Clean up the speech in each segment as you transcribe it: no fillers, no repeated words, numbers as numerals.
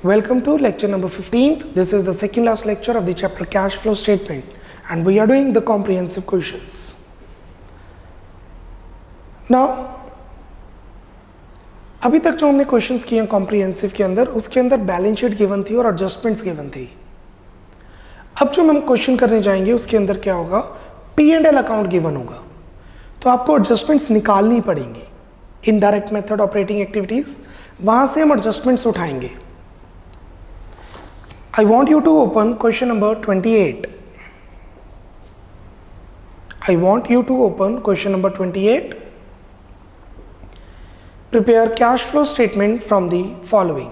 Welcome to lecture number 15th. This is the second last lecture of the chapter cash flow statement and we are doing the comprehensive questions. Now, अभी तक जो हमने questions किए हैं comprehensive के अंदर, उसके अंदर बैलेंस शीट गिवन थी और एडजस्टमेंट्स गिवन थी. अब जो हम क्वेश्चन करने जाएंगे उसके अंदर क्या होगा, P&L अकाउंट गिवन होगा, तो आपको एडजस्टमेंट्स निकालनी पड़ेंगी. इनडायरेक्ट मेथड ऑपरेटिंग एक्टिविटीज, वहां से हम एडजस्टमेंट्स उठाएंगे. I want you to open question number 28. I want you to open question number 28. Prepare cash flow statement from the following.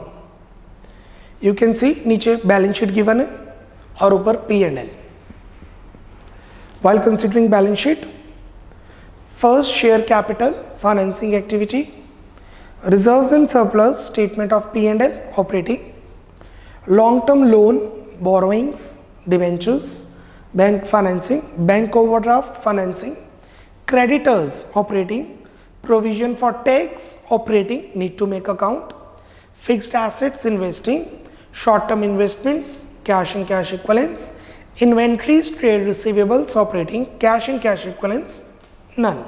You can see नीचे बैलेंस शीट गिवन है और ऊपर P&L. While considering balance sheet, first share capital financing activity, reserves and surplus statement of P&L operating, long-term loan borrowings, debentures, bank financing, bank overdraft financing, creditors operating, provision for tax operating, need to make account, fixed assets investing, short-term investments, cash and cash equivalents, inventories, trade receivables operating, cash and cash equivalents, none.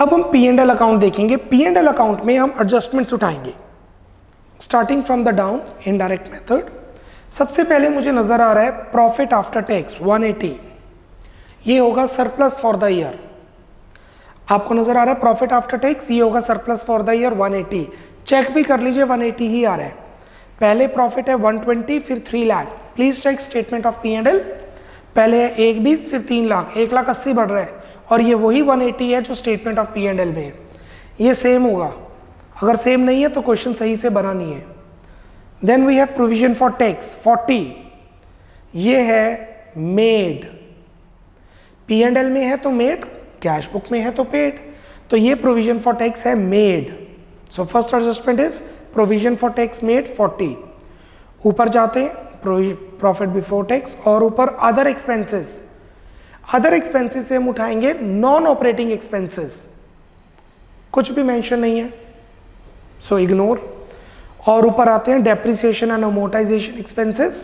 अब हम P&L account देखेंगे. P&L account में हम adjustments उठाएंगे starting from the down indirect method. सबसे पहले मुझे नजर आ रहा है प्रॉफिट आफ्टर टैक्स 180, ये होगा सरप्लस फॉर द ईयर. आपको नजर आ रहा है प्रॉफिट आफ्टर टैक्स, ये होगा surplus for the year 180. Check भी कर लीजिए 180 ही आ रहा है. पहले प्रॉफिट है 120, फिर 3 lakh. Please check statement of P&L. पहले है 120, फिर 3 लाख, 1,80,000 बढ़ रहा है और ये वही 180 है जो स्टेटमेंट ऑफ P&L में है. ये सेम होगा, अगर सेम नहीं है तो क्वेश्चन सही से बना नहीं है. Then we have provision for tax 40, ये है मेड. P&L में है तो मेड, कैश बुक में है तो पेड, तो ये प्रोविजन फॉर टैक्स है made. So first adjustment is provision for tax made 40. ऊपर जाते हैं प्रॉफिट बिफोर टैक्स और ऊपर अदर एक्सपेंसेस. अदर एक्सपेंसेस से हम उठाएंगे नॉन ऑपरेटिंग एक्सपेंसेस, कुछ भी मेंशन नहीं है सो इग्नोर. और ऊपर आते हैं depreciation and amortization expenses.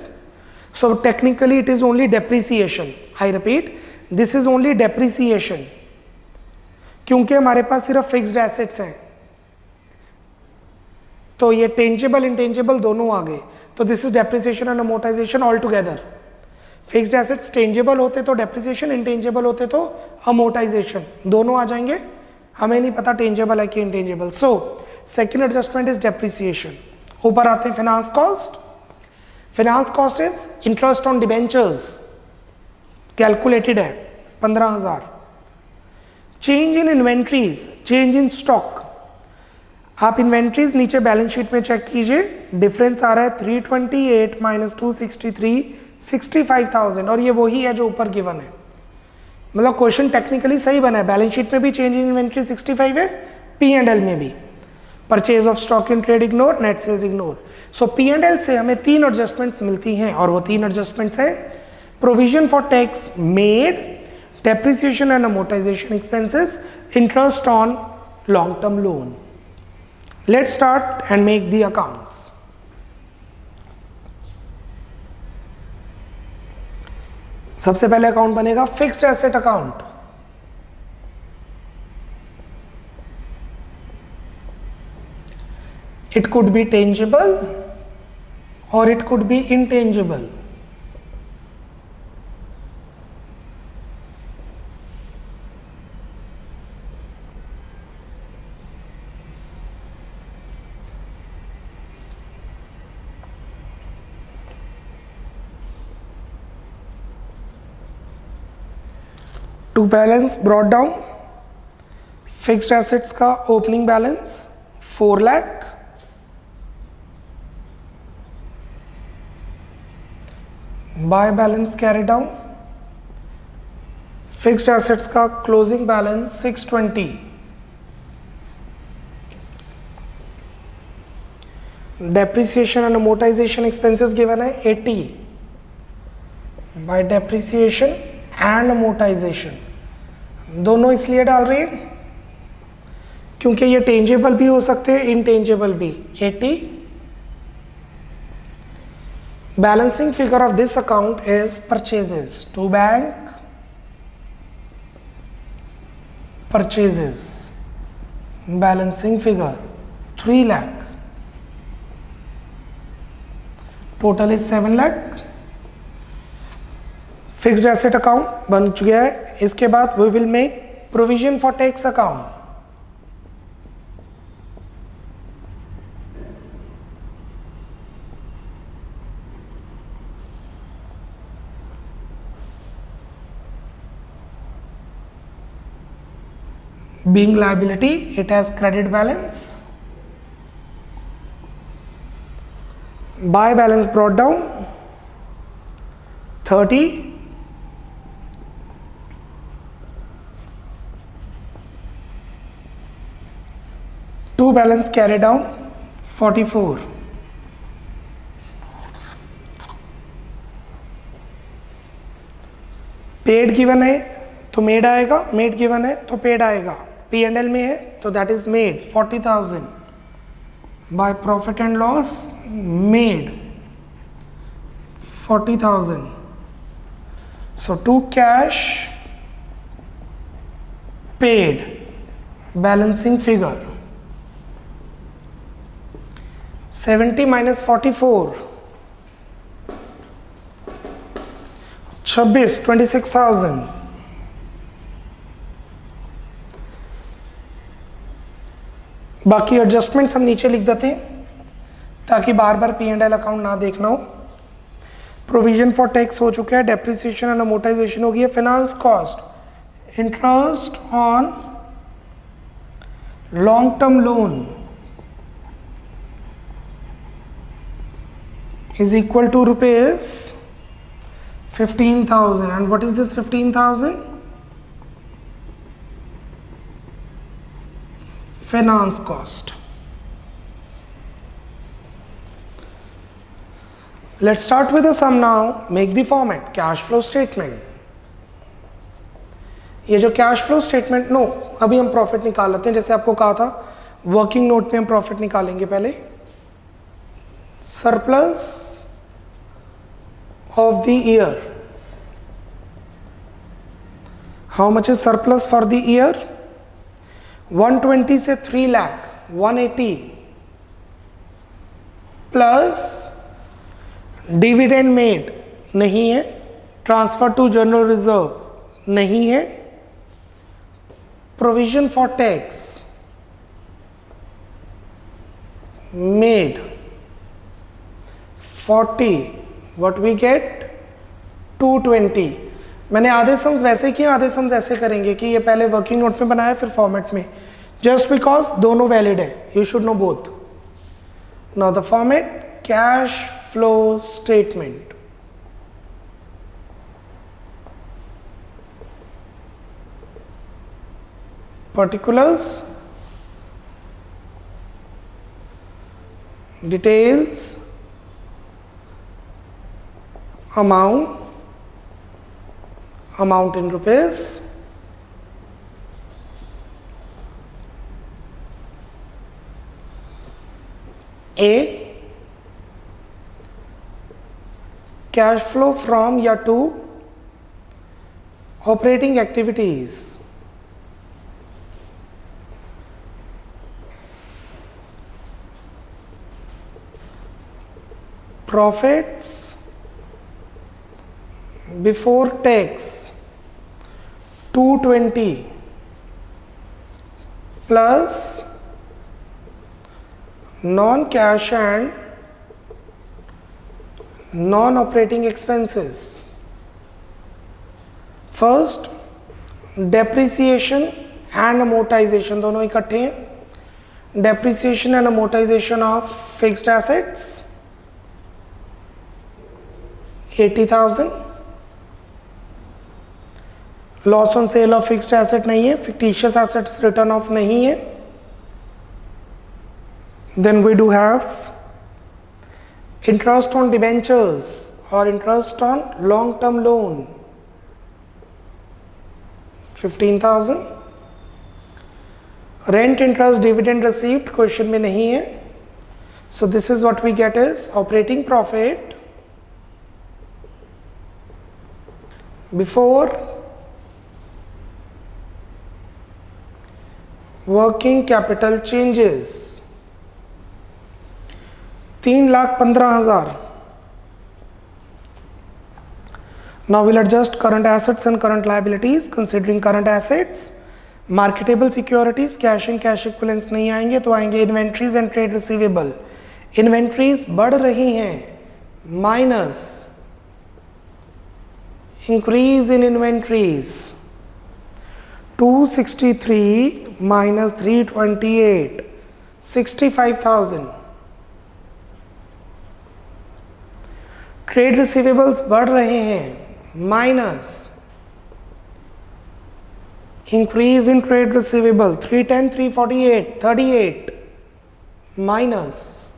So technically it is only depreciation. I repeat, this is only depreciation क्योंकि हमारे पास सिर्फ फिक्स्ड एसेट्स हैं, तो ये टेंजेबल इंटेंजेबल दोनों आ गए. तो this is depreciation and amortisation all together. Fixed assets tangible होते तो डेप्रिसिएशन, इंटेंजेबल होते तो अमोर्टाइजेशन, दोनों आ जाएंगे. हमें नहीं पता टेंजेबल है कि intangible. So second adjustment is depreciation. ऊपर आते हैं finance cost. Finance cost is interest on debentures, calculated है 15,000. Change in inventories, change in stock. आप इन्वेंट्रीज नीचे बैलेंस शीट में चेक कीजिए, डिफरेंस आ रहा है 328 माइनस 263, 65,000 और ये वही है जो ऊपर गिवन है. मतलब क्वेश्चन टेक्निकली सही बना है. बैलेंस शीट में भी चेंज इन इन्वेंट्री 65 है, P&L में भी. Purchase of stock in trade ignore, net sales ignore. So P&L से हमें 3 एडजस्टमेंट्स मिलती हैं और वो 3 एडजस्टमेंट्स है provision for tax made, depreciation and amortization expenses, interest on long term loan. Let's start and make the accounts. सबसे पहले account बनेगा fixed asset account. It could be tangible or it could be intangible. To balance brought down, fixed assets का opening balance 4 lakh, by balance carry down, fixed assets का closing balance 620, depreciation and amortization expenses given है 80, bye depreciation and amortisation दोनों इसलिए डाल रही है क्योंकि ये टेंजेबल भी हो सकते हैं, इनटेंजेबल भी। 80। Balancing figure of this account is purchases to bank, purchases, balancing figure 3 lakh, total is 7 lakh. Fixed asset account बन चुका है। इसके बाद we will make provision for tax account. Being liability, it has credit balance. Buy balance brought down 30. To balance carried down 44. Paid given है तो made आएगा, made given है तो पेड आएगा। P&L में है तो that is made 40,000 by profit and loss made 40,000। So to cash paid balancing figure 70 minus 44 26 26,000। बाकी एडजस्टमेंट्स हम नीचे लिख देते हैं ताकि बार बार P&L अकाउंट ना देखना हो। प्रोविजन फॉर टैक्स हो चुका है, डेप्रिसिएशन एंड अमोर्टाइजेशन हो गई है। Finance cost, interest on long term loan is equal to rupees 15,000. And what is this 15,000? Finance cost. Let's start with the sum now. Make the format cash flow statement. ये जो cash flow statement, no अभी हम profit निकाल लेते हैं। जैसे आपको कहा था वर्किंग नोट में हम प्रॉफिट निकालेंगे पहले। Surplus of the year, how much is surplus for the year? 120 से 3 लाख 180 प्लस डिविडेंड मेड नहीं है, ट्रांसफर टू जनरल रिजर्व नहीं है, provision for tax made 40, what we get 220। मैंने आधे सम्स वैसे किए, आधे सम्स ऐसे करेंगे कि ये पहले वर्किंग नोट में बनाया फिर फॉर्मेट में, जस्ट बिकॉज दोनों वैलिड है। You should know both. Now the format cash flow statement. particulars, details, amount in rupees, A, cash flow from या to operating activities, profits before tax 220 plus non-cash and non-operating expenses. First, depreciation and amortization दोनों इकट्ठे हैं। Depreciation and amortization of fixed assets 80,000। Loss on sale of fixed asset नहीं है, fictitious assets written off नहीं है। Then we do have interest on debentures और interest on long term loan 15,000। Rent interest dividend received question में नहीं है, so this is what we get is operating profit before working capital changes 3,15,000. Now we'll adjust current assets and current liabilities. Considering current assets, marketable securities, cash and cash equivalents नहीं आएंगे, तो आएंगे inventories and trade receivable. Inventories बढ़ रही हैं, minus increase in inventories 263 minus 328 65,000. Trade receivables बढ़ रहे हैं, minus increase in trade receivable 310 348 38 minus.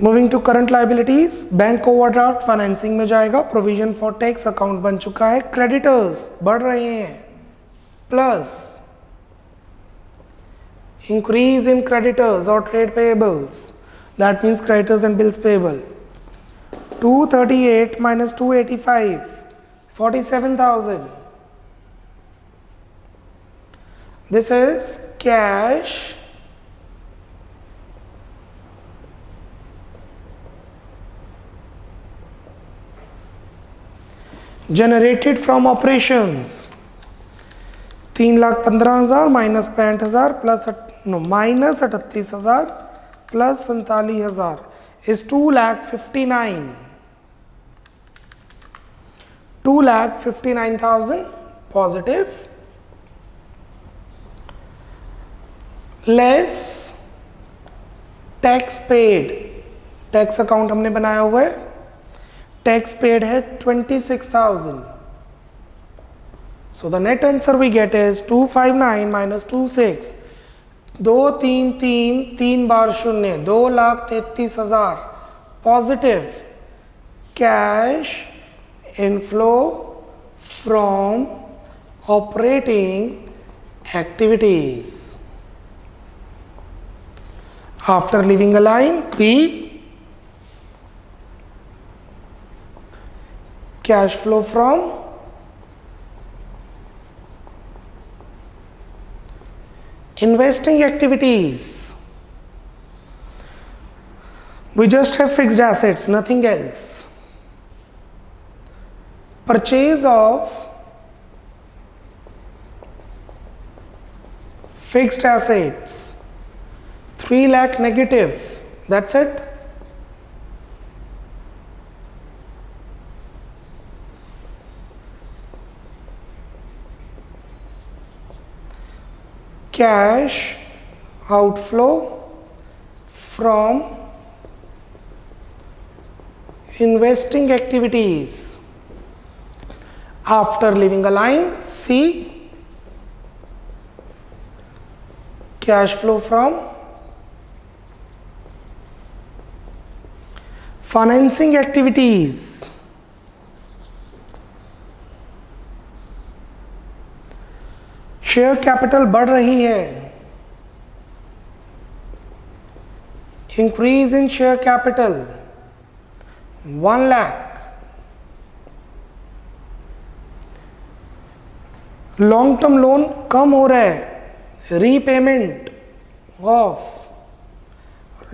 Moving to current liabilities, bank overdraft financing में जाएगा, प्रोविजन फॉर टैक्स अकाउंट बन चुका है, क्रेडिटर्स बढ़ रहे हैं, प्लस इंक्रीज इन क्रेडिटर्स और trade payables, that means creditors and bills payable. 238 minus 285 47,000. This is cash generated from operations. 3,15,000 minus 65,000 plus minus 38,000 plus 47,000 is 2,59,000 positive, less tax paid. Tax account हमने बनाया हुआ है, tax paid है 26,000. So the net answer we get is 259 minus 26 2,3,3,3 बार शून्य 2,33,000 positive cash inflow from operating activities. After leaving a line B, cash flow from investing activities. We just have fixed assets, nothing else. Purchase of fixed assets 3 lakh negative, that's it. Cash outflow from investing activities. After leaving a line, C, cash flow from financing activities. Share capital बढ़ रही है, increase in share capital 1 lakh. Long term loan कम हो रहा है, repayment of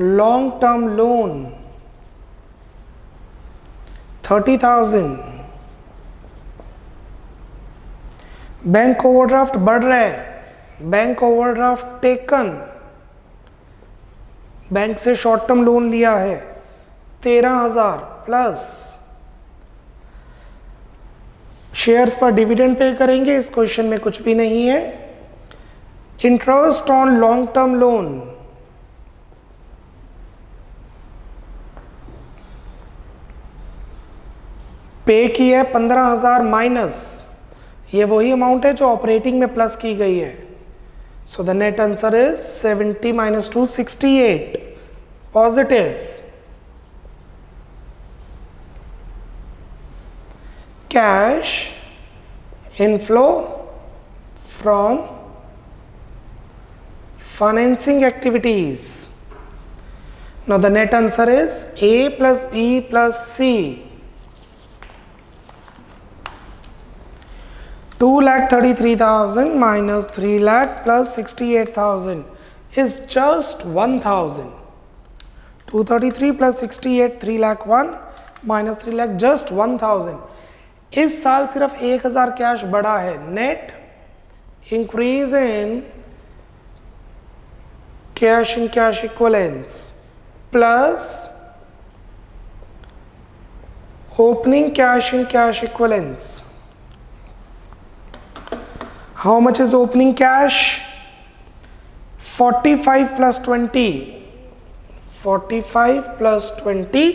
long term loan 30,000. Bank overdraft बढ़ रहा है, बैंक ओवरड्राफ्ट टेकन, बैंक से शॉर्ट टर्म लोन लिया है 13,000 प्लस शेयर्स पर डिविडेंड पे करेंगे, इस क्वेश्चन में कुछ भी नहीं है. Interest on long term loan पे की है 15,000 माइनस, ये वही अमाउंट है जो ऑपरेटिंग में प्लस की गई है. सो the net answer is 70 minus 2 68 positive. Cash inflow from financing activities. Now the net answer is A plus B plus C. 2,33,000 minus 3 lakh plus 68,000 is just 1,000. 233 plus 68, 3 lakh 1 minus 3 lakh just 1,000. इस साल सिर्फ 1,000 cash बढ़ा है. Net increase in cash in cash equivalence plus opening cash in cash equivalence. How much is opening cash? 45 plus 20. 45 plus 20,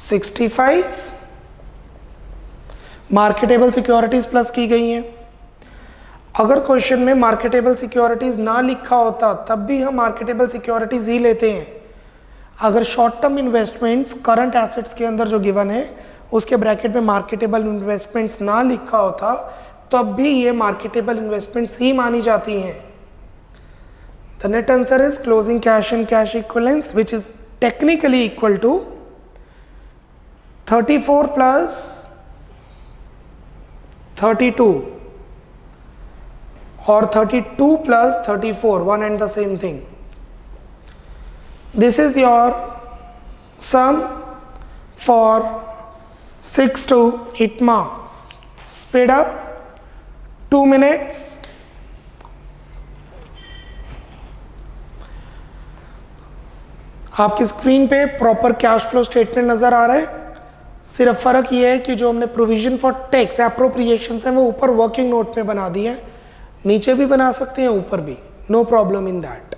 65. Marketable securities plus की गई हैं. अगर question में मार्केटेबल सिक्योरिटीज ना लिखा होता तब भी हम मार्केटेबल सिक्योरिटीज ही लेते हैं. अगर short term investments current assets के अंदर जो गिवन है उसके ब्रैकेट में मार्केटेबल इन्वेस्टमेंट्स ना लिखा होता तब भी ये मार्केटेबल इन्वेस्टमेंट्स ही मानी जाती हैं. The net answer is closing cash and cash equivalence which is technically equal to 34 plus 32 और 32 plus 34, one and the same thing. This is your sum for 6 to 8 marks. Speed up 2 minutes. आपकी screen पे proper cash flow statement नजर आ रहा है. सिर्फ फर्क ये है कि जो हमने प्रोविजन फॉर टैक्स एप्रोप्रिएशंस है वो ऊपर वर्किंग नोट में बना दी है. नीचे भी बना सकते हैं, ऊपर भी, no problem in that.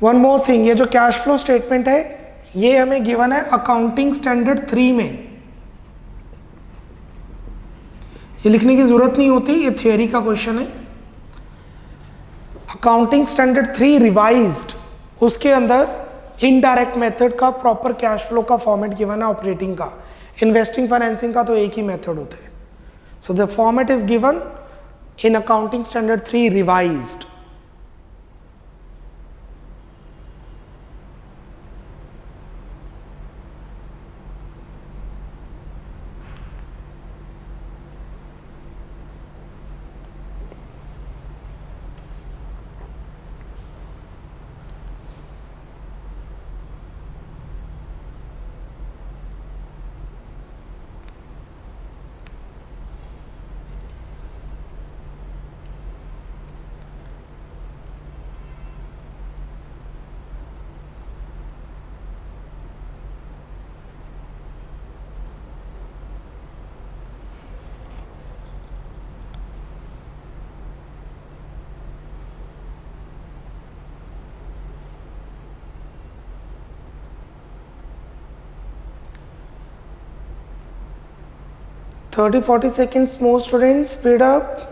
One more thing, ये जो कैश फ्लो स्टेटमेंट है ये हमें गिवन है अकाउंटिंग स्टैंडर्ड 3 में. ये लिखने की जरूरत नहीं होती, ये थियोरी का क्वेश्चन है. अकाउंटिंग स्टैंडर्ड 3 रिवाइज्ड, उसके अंदर इनडायरेक्ट मेथड का प्रॉपर कैश फ्लो का फॉर्मेट गिवन है. ऑपरेटिंग का, इन्वेस्टिंग, फाइनेंसिंग का तो एक ही मेथड होता है. So the format is given in accounting standard 3 revised. Thirty 40 seconds more students, speed up.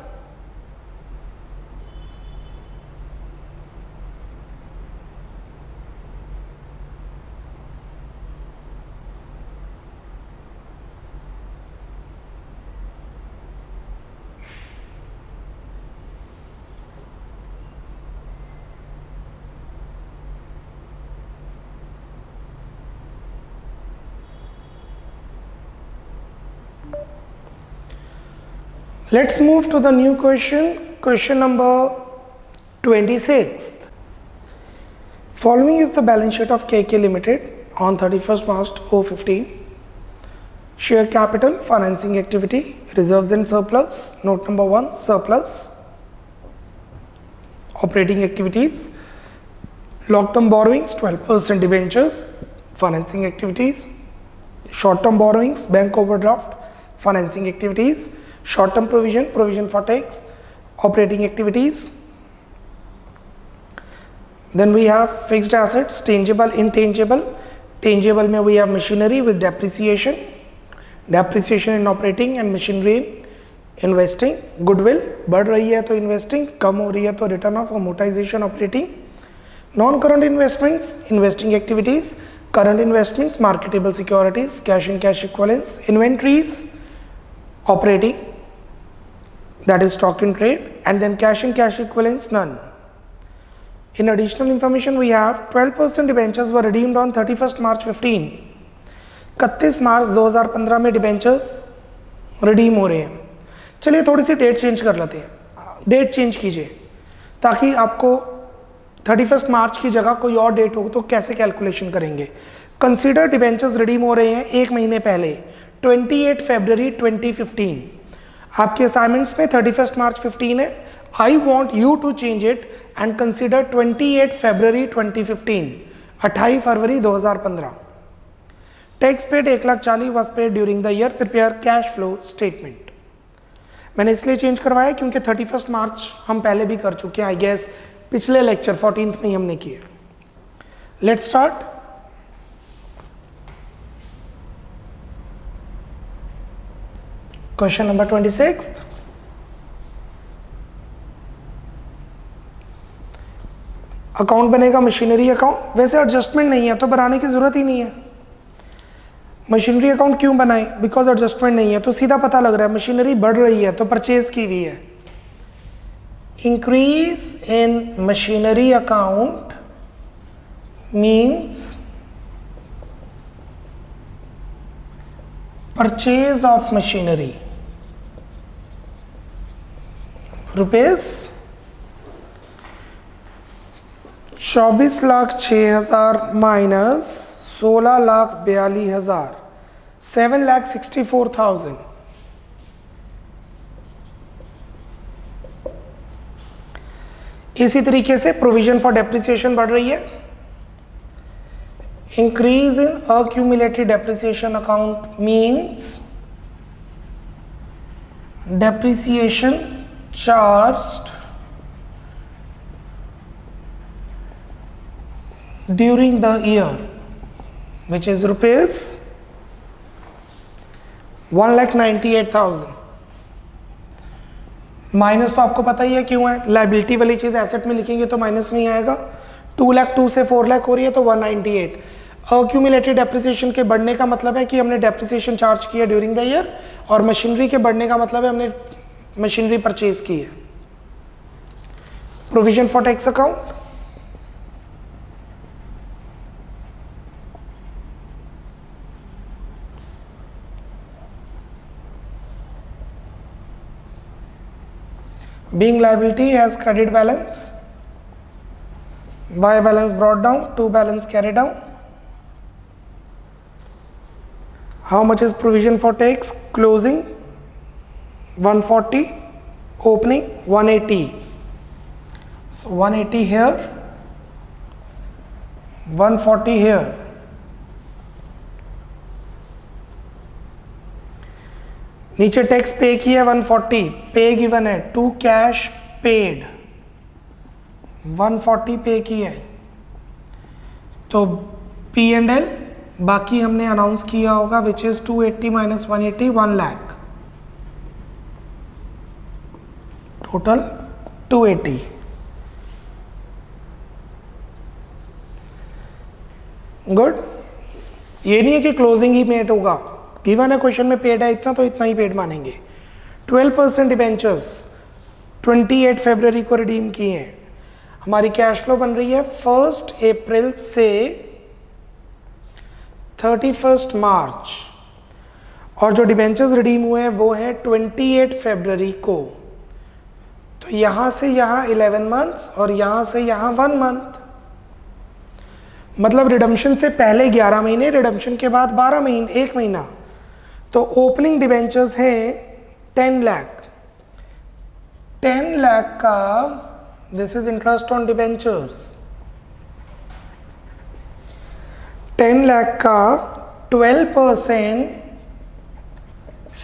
Let's move to the new question number 26. Following is the balance sheet of KK Limited on 31st March 2015. Share capital, financing activity, reserves and surplus. Note number 1, surplus. Operating activities, long-term borrowings, 12% debentures, financing activities, short-term borrowings, bank overdraft, financing activities, short-term provision for tax, operating activities. Then we have fixed assets, tangible, intangible. Tangible में we have machinery with depreciation in operating and machinery in investing. Goodwill बढ़ रही है तो investing, कम हो रही है तो return of amortization operating. Non-current investments, investing activities. Current investments, marketable securities, cash and cash equivalents. Inventories, operating. that is stock in trade, and then cash and cash equivalents, none. In additional information we have 12% debentures were redeemed on 31st March 15. 31 मार्च 2015 में debentures redeem हो रहे हैं। चलिए थोड़ी सी date change कर लेते हैं, date change कीजिए ताकि आपको 31 मार्च की जगह कोई और डेट हो तो कैसे कैलकुलेशन करेंगे। कंसीडर डिबेंचर्स रिडीम हो रहे हैं एक महीने पहले 28 फरवरी 2015। आपके असाइनमेंट्स में 31 मार्च 15 है। I want you to change it and consider 28 February 2015, 28 February 2015। Tax paid 1,40,000 was paid during the year. Prepare cash flow statement. मैंने इसलिए चेंज करवाया क्योंकि 31 मार्च हम पहले भी कर चुके हैं, आई गेस पिछले लेक्चर 14th में ही हमने किए। Let's start. Question number 26। Account बनेगा मशीनरी अकाउंट। वैसे एडजस्टमेंट नहीं है तो बनाने की जरूरत ही नहीं है। मशीनरी अकाउंट क्यों बनाए? बिकॉज एडजस्टमेंट नहीं है। तो सीधा पता लग रहा है मशीनरी बढ़ रही है तो परचेज की हुई है। Increase in machinery account means purchase of machinery rupees 24,06,000 minus 16,42,000, 7,64,000। इसी तरीके से प्रोविजन फॉर डेप्रिसिएशन बढ़ रही है। Increase in accumulated depreciation account means depreciation charged during the year which is rupees 1,98,000। Minus तो आपको पता ही है क्यों है, लाइबिलिटी वाली चीज एसेट में लिखेंगे तो माइनस में ही आएगा। 2 लाख 2 से 4 लाख हो रही है तो 198। अक्यूमुलेटेड डेप्रिसिएशन के बढ़ने का मतलब है कि हमने डेप्रिसिएशन चार्ज किया ड्यूरिंग द ईयर, और मशीनरी के बढ़ने का मतलब है हमने मशीनरी परचेज की है। Provision for tax account being liability has credit balance, buy balance brought down, to balance carried down. How much is provision for tax? Closing 140, opening 180. So 180 here, 140 here. नीचे tax पे किया 140, पे given है, to cash paid 140 पे किया है। तो P&L बाकी हमने अनाउंस किया होगा which is 280 minus 180, 1 lakh, total 280। Good. ये नहीं है कि क्लोजिंग ही मेट होगा, गिवन है क्वेश्चन में पेड है इतना तो इतना ही पेड मानेंगे। 12% डिबेंचर्स 28 फरवरी को रिडीम किए हैं। हमारी कैश फ्लो बन रही है 1 अप्रैल से 31 मार्च, और जो डिबेंचर्स रिडीम हुए हैं वो है 28 फरवरी को। तो यहां से यहां 11 मंथ्स और यहां से यहां 1 मंथ, मतलब रिडम्पशन से पहले 11 महीने, रिडम्पशन के बाद 12 महीने, 1 महीना। तो ओपनिंग डिबेंचर्स हैं 10 लाख। 10 लाख का this is interest on debentures, 10 lakh का 12%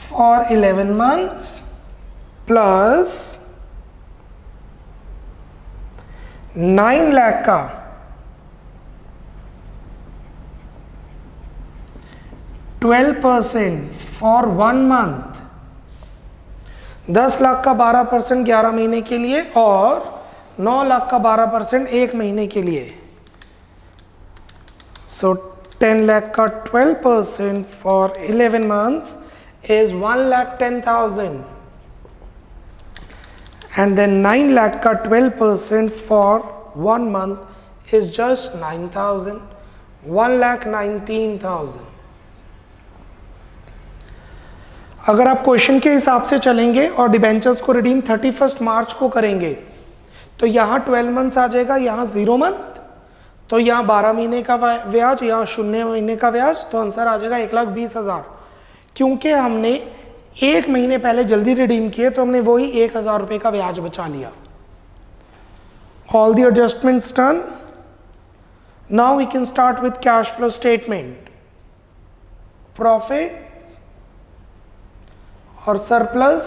फॉर 11 मंथ्स प्लस 9 लाख का 12% फॉर 1 मंथ, 10 लाख का 12% 11 महीने के लिए और 9 लाख का 12% 1 महीने के लिए। सो 10 लाख का 12% for 11 months is 1,10,000। and then 9 lakh का 12% for 1 month is just 9,000, 1,19,000. अगर आप क्वेश्चन के हिसाब से चलेंगे और डिबेंचर्स को रिडीम 31 मार्च को करेंगे तो यहाँ 12 मंथ्स आ जाएगा, यहाँ 0 मंथ, तो यहाँ 12 महीने का ब्याज, यहाँ 0 महीने का ब्याज, तो आंसर आ जाएगा 1,20,000. क्योंकि हमने एक महीने पहले जल्दी रिडीम किए तो हमने वही 1,000 रुपये का ब्याज बचा लिया. All the adjustments done. Now we can start with cash flow statement. Profit और surplus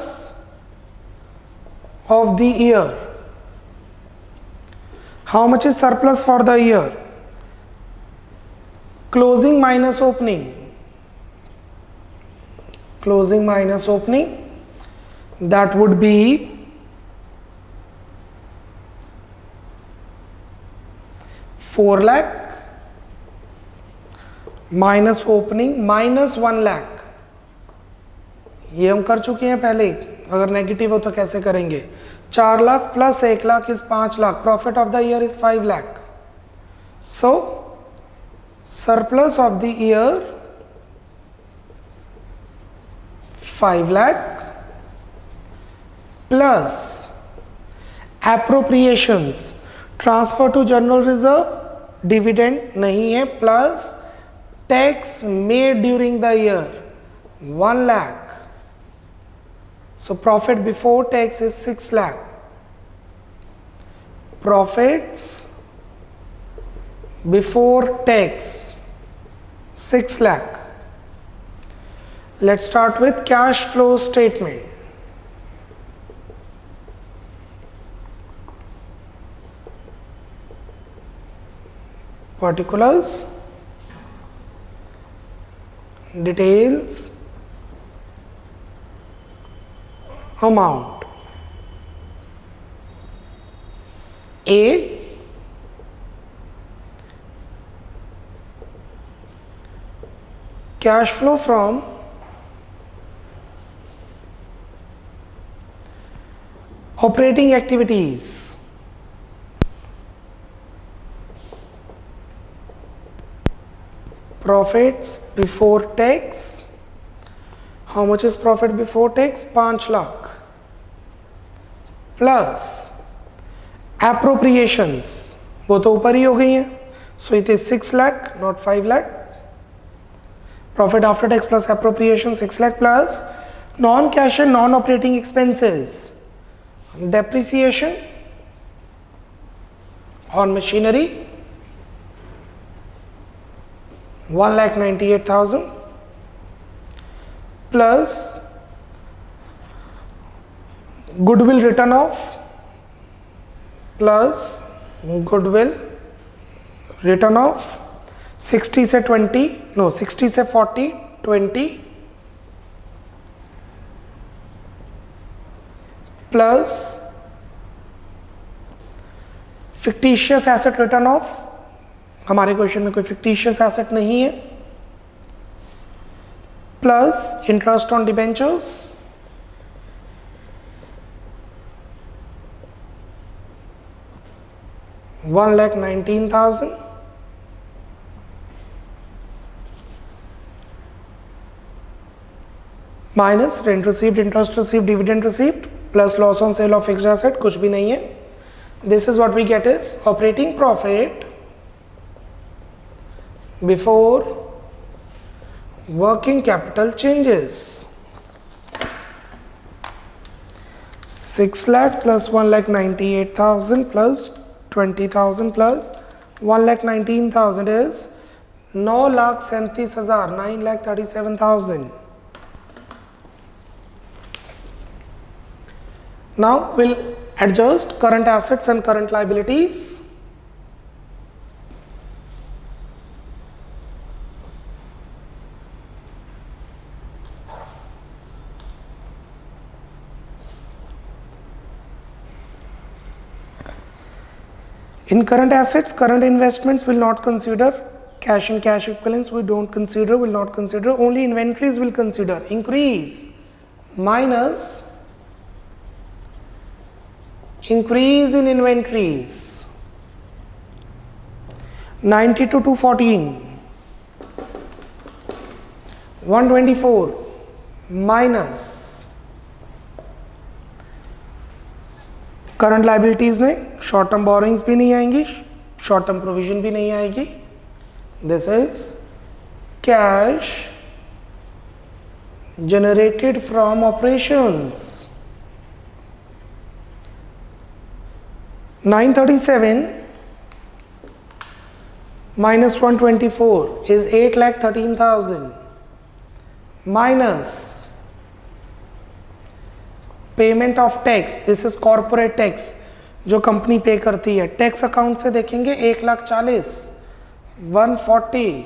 of the year. How much is surplus for the year? Closing minus opening. Closing minus opening, that would be 4 lakh minus opening minus 1 lakh. ये हम कर चुके हैं पहले. अगर negative हो तो कैसे करेंगे? 4 lakh plus 1 lakh is 5 lakh. Profit of the year is 5 lakh. So surplus of the year 5 lakh plus appropriations, transfer to general reserve, dividend नहीं है, plus tax made during the year 1 lakh. So profit before tax is 6 lakh. Profits before tax 6 lakh. Let's start with cash flow statement. Particulars, details, amount. A, cash flow from operating activities. Profits before tax. How much is profit before tax? 5 lakh. Plus appropriations. वो तो ऊपर ही हो गई हैं. So it is 6 lakh, not 5 lakh. Profit after tax plus appropriation 6 lakh plus non-cash and non-operating expenses. Depreciation on machinery 1,98,000 plus goodwill written off plus goodwill written off 60 से 20 no 60 से 40 20 plus fictitious asset written off. हमारे question में कोई fictitious asset नहीं है. Plus interest on debentures 1,19,000 minus rent received, interest received, dividend received plus loss on sale of fixed asset. कुछ भी नहीं है. This is what we get is operating profit before working capital changes 6 lakh plus 1,98,000 plus 20,000 plus 1,19,000 is 9,37,000, 9,37,000. Now we'll adjust current assets and current liabilities. In current assets, current investments will not consider, cash and cash equivalents we don't consider, will not consider, only inventories will consider. Increase minus increase in inventories 92 to 214, 124 minus current liabilities में short term borrowings भी नहीं आएंगी, short term provision भी नहीं आएगी. This is cash generated from operations. 937 minus 124 is 8,13,000 minus payment of tax. This is corporate tax जो company पे करती है. टैक्स अकाउंट से देखेंगे 1,40,000 140.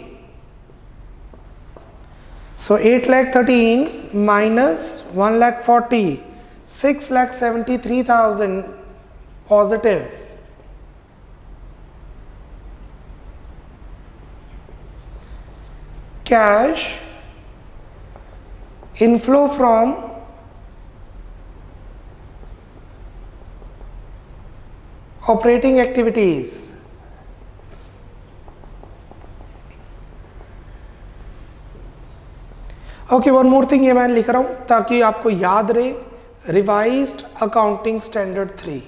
सो 8,13,000 minus 1,40,000 6,73,000 positive. Cash inflow from operating activities. Okay, one more thing ये मैं लिख रहा हूं ताकि आपको याद रहे. Revised accounting standard 3.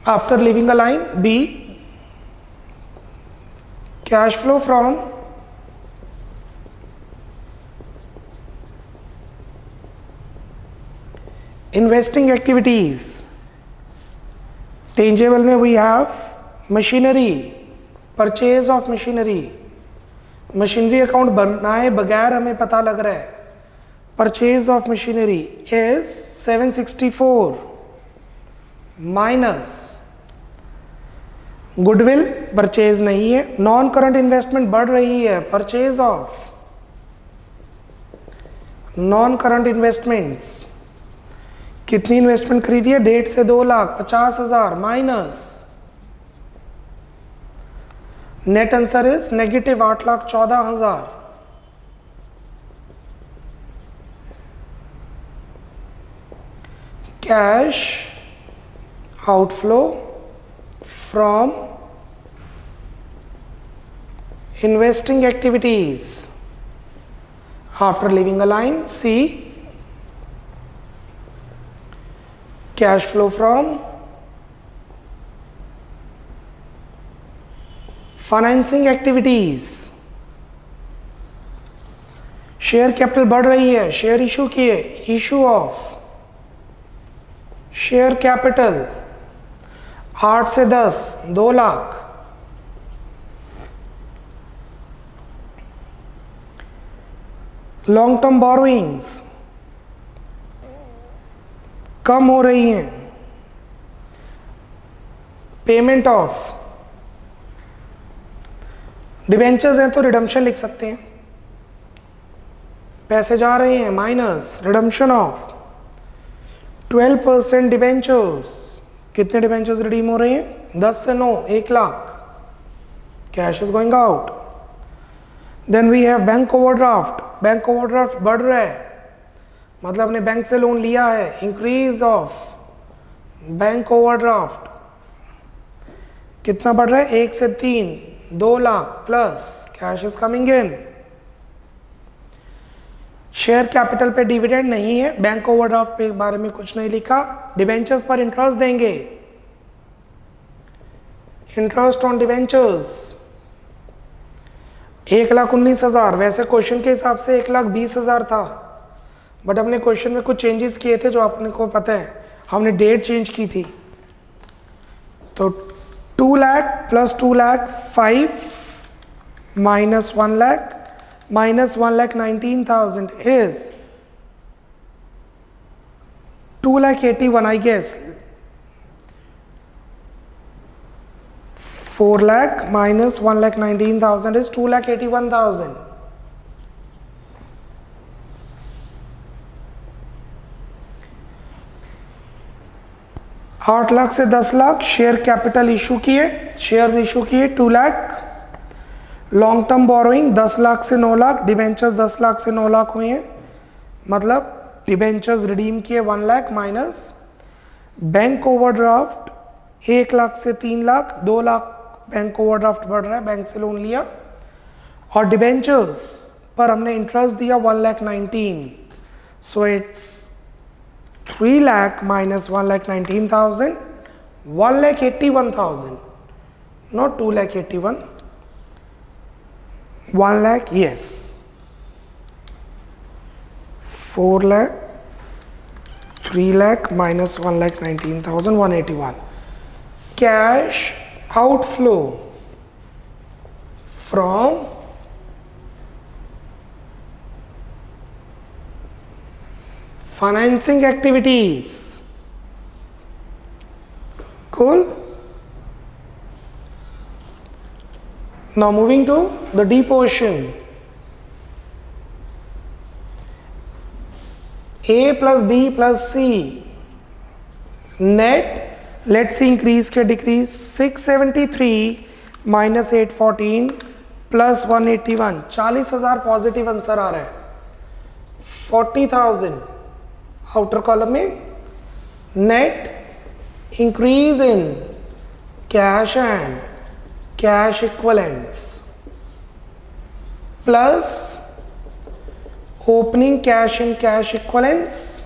After leaving a line B, cash flow from investing activities. Tangible में we have machinery, purchase of machinery. Machinery account बनाए बगैर हमें पता लग रहा है purchase of machinery is 764 minus goodwill purchase नहीं है. नॉन करंट इन्वेस्टमेंट बढ़ रही है. Purchase of non current investments. कितनी इन्वेस्टमेंट खरीदी है? 1.5 से 2,50,000 minus net answer is negative 8,14,000. Cash outflow from investing activities after leaving a line. C, cash flow from financing activities. Share capital बढ़ रही है. शेयर इशू किए. इशू ऑफ शेयर कैपिटल 8 से 10 2 lakh. Long term borrowings कम हो रही हैं. Payment of debentures हैं तो रिडम्पशन लिख सकते हैं. पैसे जा रहे हैं माइनस रिडम्पशन ऑफ 12% डिबेंचर्स. कितने डिबेंचर्स रिडीम हो रहे हैं? 10 से 9 1 लाख. Cash is going out. Then we have bank overdraft. Bank overdraft बढ़ रहा है मतलब आपने बैंक से लोन लिया है. इंक्रीज ऑफ बैंक ओवरड्राफ्ट कितना बढ़ रहा है? 1 से 3 2 lakh plus cash is coming in. Share capital पे डिविडेंड नहीं है. बैंक ओवरड्राफ्ट पे बारे में कुछ नहीं लिखा. डिबेंचर्स पर इंटरेस्ट देंगे. Interest on debentures 1,19,000. वैसे क्वेश्चन के हिसाब से 1,20,000 था बट हमने क्वेश्चन में कुछ चेंजेस किए थे जो आपने को पता है. हमने डेट चेंज की थी. तो 2 lakh plus 2 lakh 5 minus 1 lakh minus 1,19,000 is 2,81,000 I guess. 4 lakh minus 1,19,000 is 2,81,000. आठ लाख से 10 लाख शेयर कैपिटल इशू किए. शेयर्स इशू किए 2 lakh. Long term borrowing 10 lakh से 9 लाख. डिवेंचर्स 10 लाख से 9 लाख हुए हैं मतलब डिबेंचर्स रिडीम किए 1 lakh minus bank overdraft 1 lakh से 3 लाख, 2 लाख बैंक ओवरड्राफ्ट बढ़ रहा है, बैंक से लोन लिया, और डिबेंचर्स पर हमने इंटरेस्ट दिया 1,19,000, so it's 3 lakh minus 1,19,000, 1,81,000, not 2,81,000, 1 lakh, yes, 4 lakh, 3 lakh minus 1,19,000, 181. Cash outflow from financing activities. Cool. Now moving to the D portion. A plus B plus C net, let's see increase के decrease, 673 minus 814 plus 181, 40,000 positive answer आ रहा है, 40,000 outer column में net increase in cash and cash equivalents plus opening cash in cash equivalents,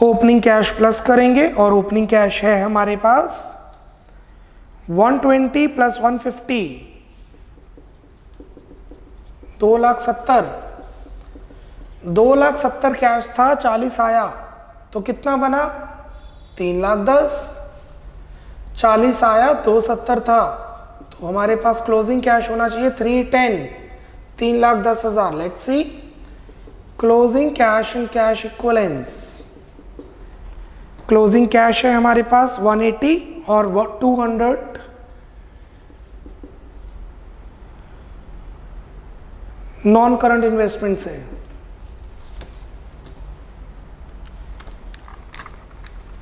opening cash plus करेंगे और opening cash है हमारे पास 120 plus 150, 2,70,000, 2,70,000 cash था, 40 आया तो कितना बना 3,10,000, 40 आया 270 था तो हमारे पास क्लोजिंग कैश होना चाहिए 310, 3,10,000. Let's see closing cash and cash equivalents. Closing cash है हमारे पास 180 और 200 नॉन करंट इन्वेस्टमेंट से.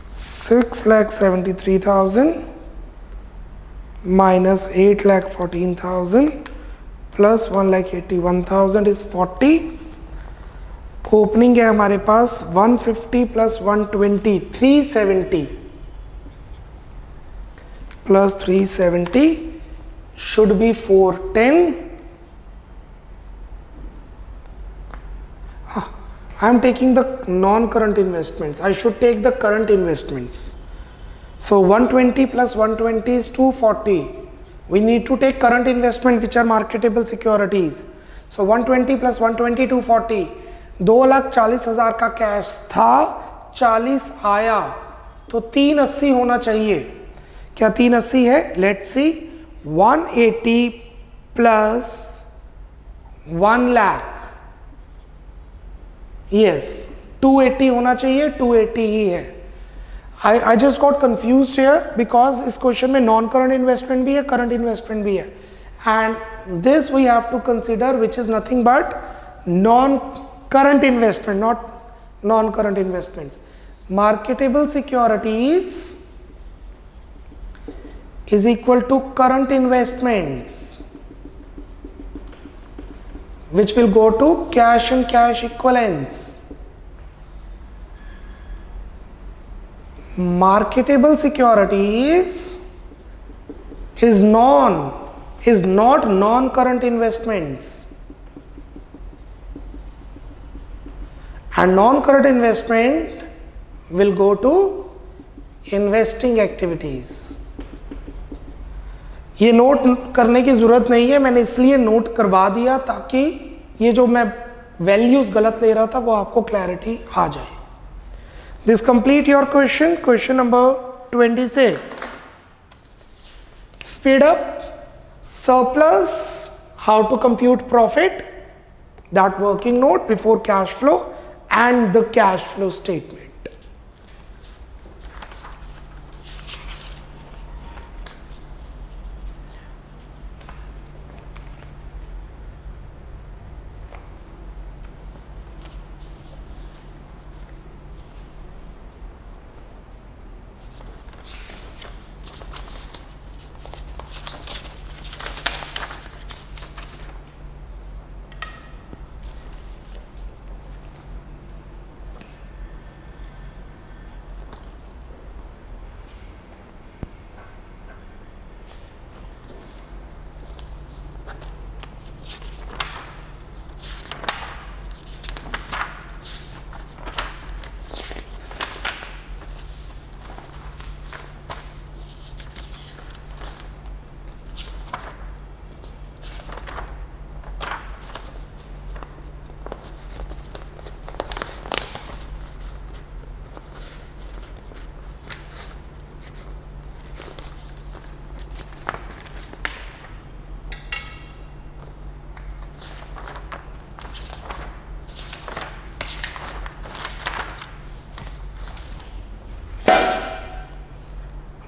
$6,73,000 minus 8,14,000 plus 1,81,000 is 40. ओपनिंग है हमारे पास 150 plus 120, 370 plus 370 should be 410. I am taking the non-current investments. I should take the current investments. So 120 plus 120 is 240. We need to take current investment which are marketable securities. So 120 plus 120, 240. 2,40,000 का cash था, 40 आया तो 380 होना चाहिए. क्या 380 है? Let's see 180 plus 1 lakh, yes 280 होना चाहिए, 280 ही है. I just got confused here because इस क्वेश्चन में नॉन करंट इन्वेस्टमेंट भी है, करंट इन्वेस्टमेंट भी है, and this we have to consider which is nothing but non current investment, not non-current investments. Marketable securities is equal to current investments, which will go to cash and cash equivalents. Marketable securities is not non-current investments. And non-current investment will go to investing activities. ये note करने की जरूरत नहीं है, मैंने इसलिए note करवा दिया ताकि ये जो मैं वैल्यूज गलत ले रहा था वो आपको क्लैरिटी आ जाए. This complete your question. Question number 26. Speed up surplus, how to compute profit, that working note before cash flow and the cash flow statement.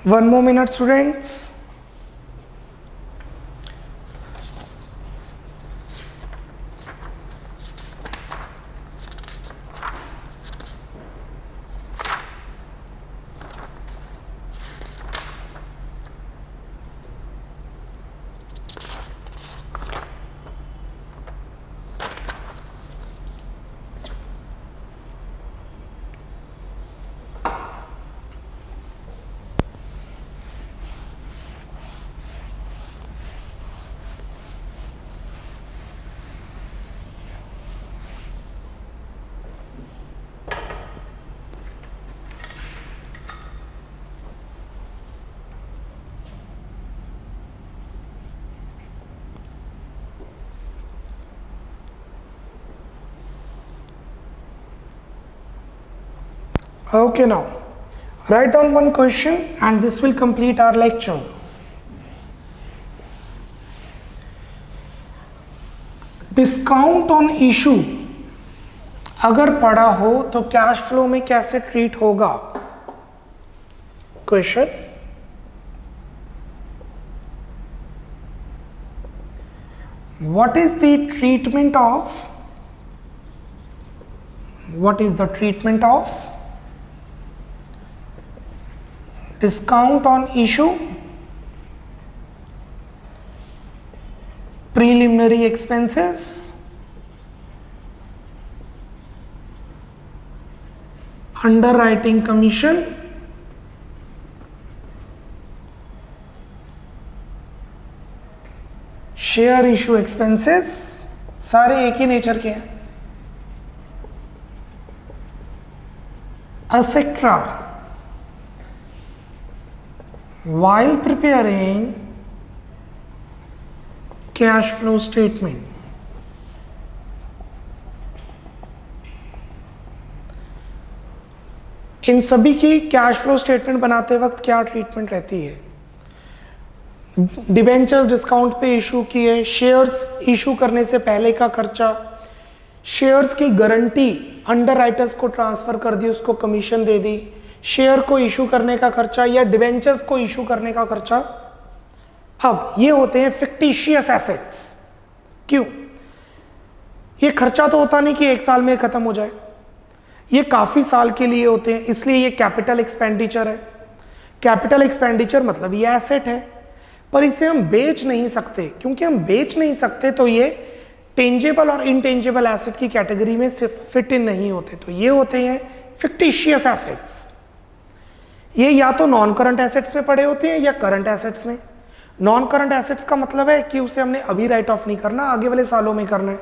1 more minute, students. Okay, now write down one question and this will complete our lecture. Discount on issue अगर पड़ा हो तो cash flow में कैसे treat होगा? Question, what is the treatment of discount on issue, preliminary expenses, underwriting commission, share issue expenses, सारे एक ही nature के हैं. Etcetera while preparing cash flow statement. इन सभी की कैश फ्लो स्टेटमेंट बनाते वक्त क्या ट्रीटमेंट रहती है? डिबेंचर्स डिस्काउंट पे इशू किए, शेयर्स इशू करने से पहले का खर्चा, शेयर्स की गारंटी अंडरराइटर्स को ट्रांसफर कर दी, उसको कमीशन दे दी, शेयर को इशू करने का खर्चा या डिबेंचर्स को इशू करने का खर्चा. अब ये होते हैं फिक्टिशियस एसेट्स. क्यों? ये खर्चा तो होता नहीं कि एक साल में खत्म हो जाए, ये काफी साल के लिए होते हैं, इसलिए ये कैपिटल एक्सपेंडिचर है. कैपिटल एक्सपेंडिचर मतलब ये एसेट है, पर इसे हम बेच नहीं सकते. क्योंकि हम बेच नहीं सकते तो ये टेंजेबल और इनटेंजेबल एसेट की कैटेगरी में फिट इन नहीं होते. तो ये होते हैं फिक्टिशियस एसेट्स. ये या तो नॉन करंट एसेट्स में पड़े होते हैं या करंट एसेट्स में. नॉन करंट एसेट्स का मतलब है कि उसे हमने अभी राइट ऑफ नहीं करना, आगे वाले सालों में करना है.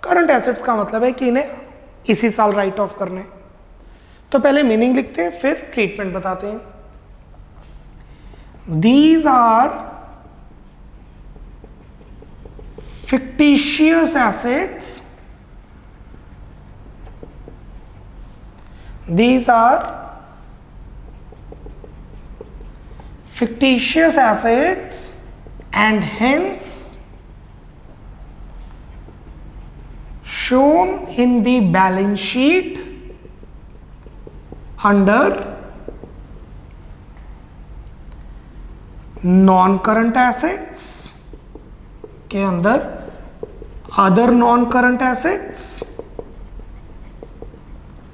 करंट एसेट्स का मतलब है कि इन्हें इसी साल राइट ऑफ करना है. तो पहले मीनिंग लिखते हैं, फिर ट्रीटमेंट बताते हैं. These are fictitious assets. These are fictitious assets and hence shown in the balance sheet under non-current assets के अंदर अदर नॉन करंट एसेट्स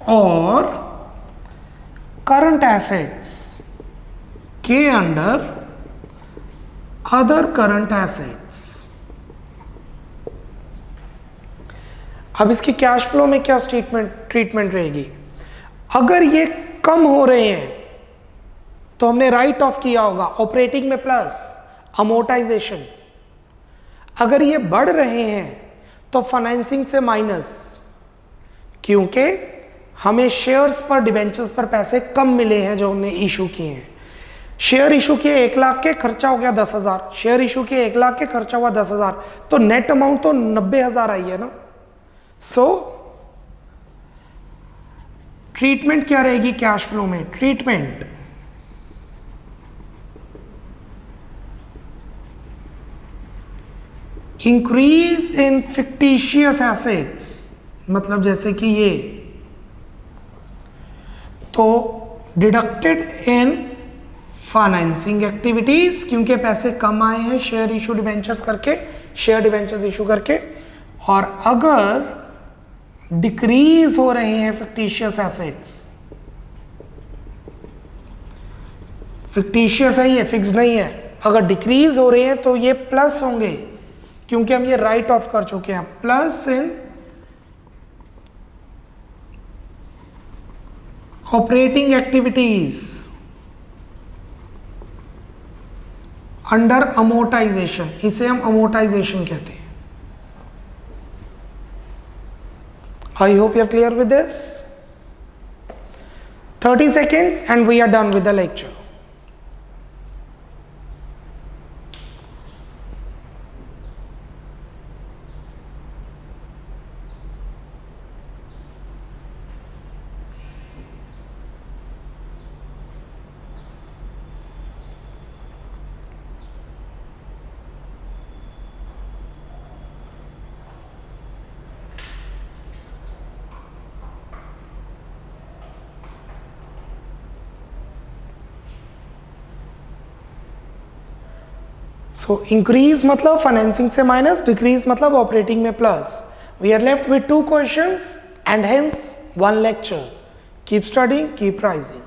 और करंट एसेट्स के अंडर अदर करंट एसेट्स. अब इसकी कैश फ्लो में क्या ट्रीटमेंट रहेगी? अगर ये कम हो रहे हैं तो हमने राइट ऑफ किया होगा ऑपरेटिंग में प्लस अमोर्टाइजेशन. अगर ये बढ़ रहे हैं तो फाइनेंसिंग से माइनस, क्योंकि हमें शेयर्स पर डिबेंचर्स पर पैसे कम मिले हैं जो हमने इशू किए हैं. शेयर इशू किए 1 लाख के, खर्चा हो गया 10,000. शेयर इशू किए 1 लाख के, खर्चा हुआ 10,000, तो नेट अमाउंट तो 90,000 आई है ना. सो ट्रीटमेंट क्या रहेगी कैश फ्लो में? Treatment increase in fictitious assets, मतलब जैसे कि ये, तो डिडक्टेड इन फाइनेंसिंग एक्टिविटीज, क्योंकि पैसे कम आए हैं शेयर इशू डिवेंचर्स करके, शेयर डिवेंचर्स इशू करके। और अगर डिक्रीज हो रहे हैं फिक्टिशियस एसेट्स, फिक्टिशियस है ये, फिक्स नहीं है, अगर डिक्रीज हो रहे हैं तो ये प्लस होंगे, क्योंकि हम ये राइट ऑफ कर चुके हैं। Plus in operating activities under amortisation, इसे हम अमोर्टाइजेशन कहते हैं। I hope you are clear with this. 30 seconds and we are done with the lecture. So increase मतलब फाइनेंसिंग से माइनस, डिक्रीज मतलब ऑपरेटिंग में plus. We are left with 2 questions and hence 1 lecture. Keep studying, keep rising.